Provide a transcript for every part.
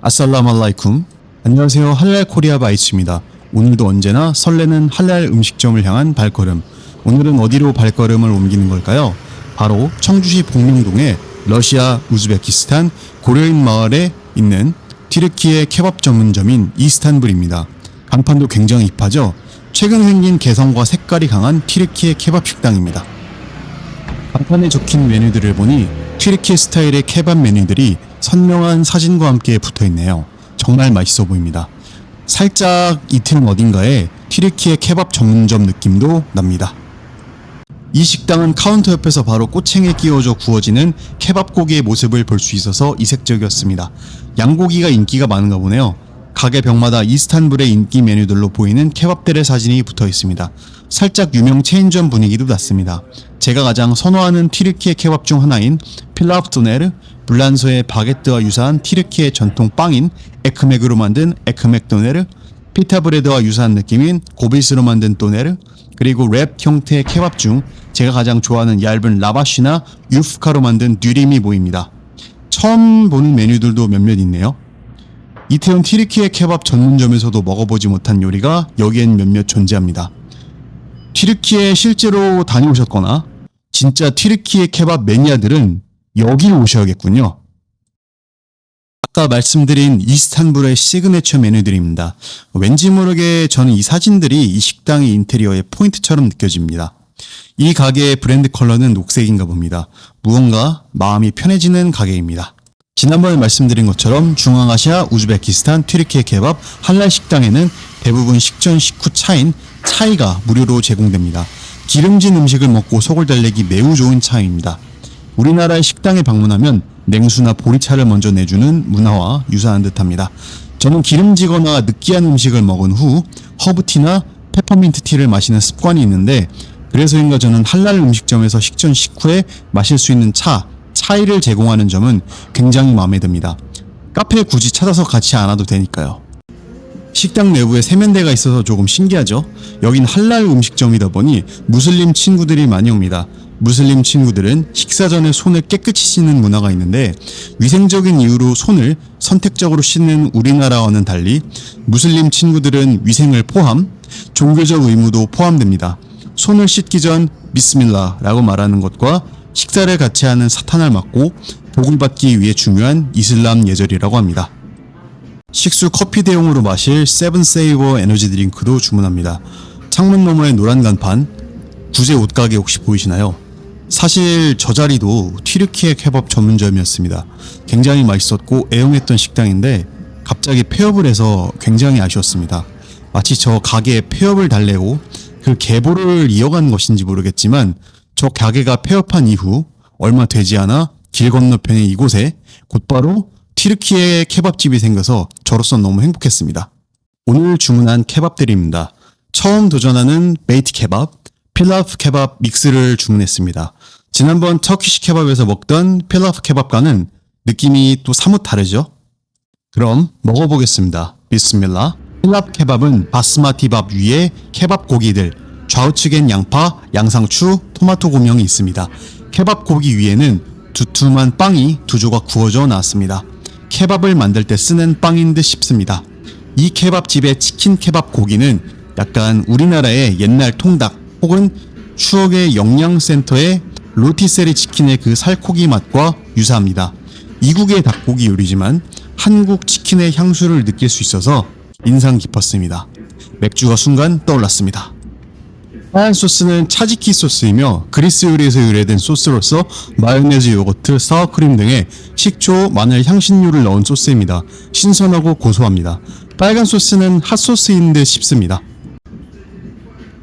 아살라말라이쿰. 안녕하세요. 할랄 코리아 바이츠입니다. 오늘도 언제나 설레는 할랄 음식점을 향한 발걸음. 오늘은 어디로 발걸음을 옮기는 걸까요? 바로 청주시 복명동의 러시아, 우즈베키스탄 고려인 마을에 있는 튀르키예 케밥 전문점인 이스탄불입니다. 간판도 굉장히 힙하죠? 최근 생긴 개성과 색깔이 강한 튀르키예 케밥 식당입니다. 간판에 적힌 메뉴들을 보니 튀르키예 스타일의 케밥 메뉴들이 선명한 사진과 함께 붙어있네요. 정말 맛있어 보입니다. 살짝 이태원 어딘가에 튀르키예 케밥 전문점 느낌도 납니다. 이 식당은 카운터 옆에서 바로 꼬챙에 끼워져 구워지는 케밥 고기의 모습을 볼 수 있어서 이색적이었습니다. 양고기가 인기가 많은가 보네요. 가게 벽마다 이스탄불의 인기 메뉴들로 보이는 케밥들의 사진이 붙어 있습니다. 살짝 유명 체인점 분위기도 났습니다. 제가 가장 선호하는 튀르키예 케밥 중 하나인 필라프 도네르, 불란서의 바게트와 유사한 튀르키예 전통 빵인 에크맥으로 만든 에크맥 도네르, 피타 브레드와 유사한 느낌인 고비스로 만든 도네르, 그리고 랩 형태의 케밥 중 제가 가장 좋아하는 얇은 라바쉬나 유프카로 만든 듀림이 보입니다. 처음 보는 메뉴들도 몇몇 있네요. 이태원 튀르키예 케밥 전문점에서도 먹어보지 못한 요리가 여기엔 몇몇 존재합니다. 튀르키예 실제로 다녀오셨거나 진짜 튀르키예 케밥 매니아들은 여기 오셔야겠군요. 아까 말씀드린 이스탄불의 시그네처 메뉴들입니다. 왠지 모르게 저는 이 사진들이 이 식당의 인테리어의 포인트처럼 느껴집니다. 이 가게의 브랜드 컬러는 녹색인가 봅니다. 무언가 마음이 편해지는 가게입니다. 지난번에 말씀드린 것처럼 중앙아시아, 우즈베키스탄, 튀르키예 케밥, 할랄 식당에는 대부분 식전 식후 차인 차이가 무료로 제공됩니다. 기름진 음식을 먹고 속을 달래기 매우 좋은 차이입니다. 우리나라의 식당에 방문하면 냉수나 보리차를 먼저 내주는 문화와 유사한 듯합니다. 저는 기름지거나 느끼한 음식을 먹은 후 허브티나 페퍼민트 티를 마시는 습관이 있는데 그래서인가 저는 할랄 음식점에서 식전 식후에 마실 수 있는 차이를 제공하는 점은 굉장히 마음에 듭니다. 카페에 굳이 찾아서 같이 안 와도 되니까요. 식당 내부에 세면대가 있어서 조금 신기하죠? 여긴 할랄 음식점이다 보니 무슬림 친구들이 많이 옵니다. 무슬림 친구들은 식사 전에 손을 깨끗이 씻는 문화가 있는데 위생적인 이유로 손을 선택적으로 씻는 우리나라와는 달리 무슬림 친구들은 위생을 포함, 종교적 의무도 포함됩니다. 손을 씻기 전 비스밀라라고 말하는 것과 식사를 같이 하는 사탄을 막고 복을 받기 위해 중요한 이슬람 예절이라고 합니다. 식수 커피 대용으로 마실 세븐세이버 에너지 드링크도 주문합니다. 창문 너머의 노란 간판, 구제 옷가게 혹시 보이시나요? 사실 저 자리도 튀르키예 케밥 전문점이었습니다. 굉장히 맛있었고 애용했던 식당인데 갑자기 폐업을 해서 굉장히 아쉬웠습니다. 마치 저 가게에 폐업을 달래고 그 계보를 이어간 것인지 모르겠지만 저 가게가 폐업한 이후 얼마 되지 않아 길 건너편의 이곳에 곧바로 튀르키예 케밥집이 생겨서 저로서 너무 행복했습니다. 오늘 주문한 케밥들입니다. 처음 도전하는 베이트 케밥, 필라프 케밥 믹스를 주문했습니다. 지난번 터키시 케밥에서 먹던 필라프 케밥과는 느낌이 또 사뭇 다르죠? 그럼 먹어보겠습니다. 비스밀라. 필라프 케밥은 바스마티 밥 위에 케밥 고기들, 좌우측엔 양파, 양상추, 토마토 고명이 있습니다. 케밥 고기 위에는 두툼한 빵이 두 조각 구워져 나왔습니다. 케밥을 만들 때 쓰는 빵인 듯 싶습니다. 이 케밥집의 치킨 케밥 고기는 약간 우리나라의 옛날 통닭 혹은 추억의 영양센터의 로티세리 치킨의 그 살코기 맛과 유사합니다. 이국의 닭고기 요리지만 한국 치킨의 향수를 느낄 수 있어서 인상 깊었습니다. 맥주가 순간 떠올랐습니다. 하얀 소스는 차지키 소스이며 그리스 요리에서 유래된 소스로서 마요네즈, 요거트, 사워크림 등의 식초, 마늘, 향신료를 넣은 소스입니다. 신선하고 고소합니다. 빨간 소스는 핫소스인 듯 싶습니다.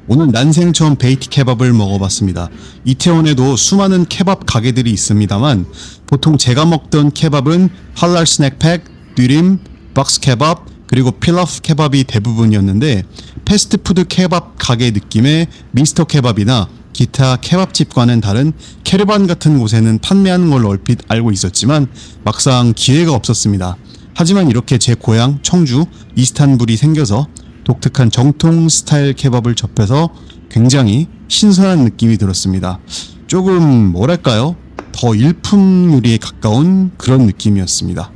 오늘 난생 처음 베이트 케밥을 먹어봤습니다. 이태원에도 수많은 케밥 가게들이 있습니다만 보통 제가 먹던 케밥은 할랄 스낵팩, 듀림, 박스 케밥, 그리고 필라프 케밥이 대부분이었는데 패스트푸드 케밥 가게 느낌의 미스터 케밥이나 기타 케밥집과는 다른 캐르반 같은 곳에는 판매하는 걸로 얼핏 알고 있었지만 막상 기회가 없었습니다. 하지만 이렇게 제 고향 청주 이스탄불이 생겨서 독특한 정통 스타일 케밥을 접해서 굉장히 신선한 느낌이 들었습니다. 조금 뭐랄까요? 더 일품 요리에 가까운 그런 느낌이었습니다.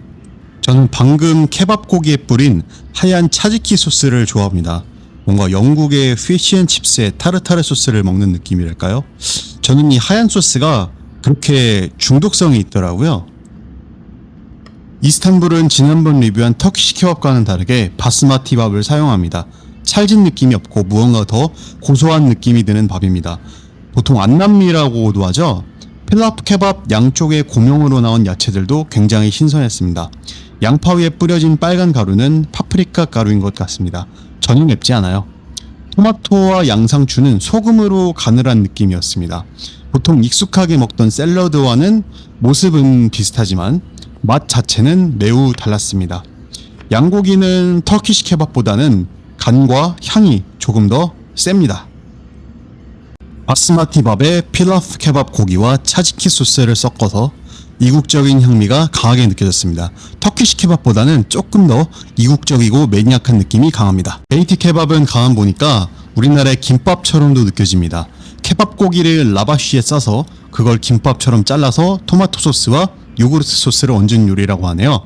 저는 방금 케밥 고기에 뿌린 하얀 차지키 소스를 좋아합니다. 뭔가 영국의 피쉬앤칩스에 타르타르 소스를 먹는 느낌이랄까요? 저는 이 하얀 소스가 그렇게 중독성이 있더라고요. 이스탄불은 지난번 리뷰한 터키시 케밥과는 다르게 바스마티 밥을 사용합니다. 찰진 느낌이 없고 무언가 더 고소한 느낌이 드는 밥입니다. 보통 안남미라고도 하죠. 필라프 케밥 양쪽에 고명으로 나온 야채들도 굉장히 신선했습니다. 양파 위에 뿌려진 빨간 가루는 파프리카 가루인 것 같습니다. 전혀 맵지 않아요. 토마토와 양상추는 소금으로 간을 한 느낌이었습니다. 보통 익숙하게 먹던 샐러드와는 모습은 비슷하지만 맛 자체는 매우 달랐습니다. 양고기는 터키시 케밥보다는 간과 향이 조금 더 셉니다. 바스마티 밥에 필라프 케밥 고기와 차지키 소스를 섞어서 이국적인 향미가 강하게 느껴졌습니다. 터키시 케밥보다는 조금 더 이국적이고 매니악한 느낌이 강합니다. 베이티 케밥은 가만 보니까 우리나라의 김밥처럼도 느껴집니다. 케밥 고기를 라바쉬에 싸서 그걸 김밥처럼 잘라서 토마토 소스와 요구르트 소스를 얹은 요리라고 하네요.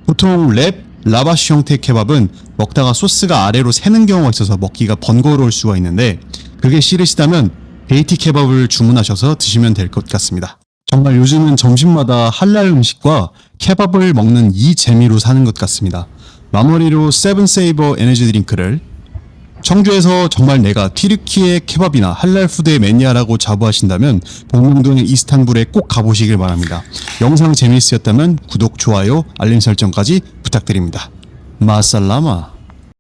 보통 랩, 라바쉬 형태의 케밥은 먹다가 소스가 아래로 새는 경우가 있어서 먹기가 번거로울 수가 있는데 그게 싫으시다면 베이티 케밥을 주문하셔서 드시면 될 것 같습니다. 정말 요즘은 점심마다 할랄 음식과 케밥을 먹는 이 재미로 사는 것 같습니다. 마무리로 세븐세이버 에너지 드링크를 청주에서 정말 내가 튀르키예 케밥이나 할랄 푸드의 매니아라고 자부하신다면 복명동의 이스탄불에 꼭 가보시길 바랍니다. 영상 재미있으셨다면 구독, 좋아요, 알림 설정까지 부탁드립니다. 마살라마.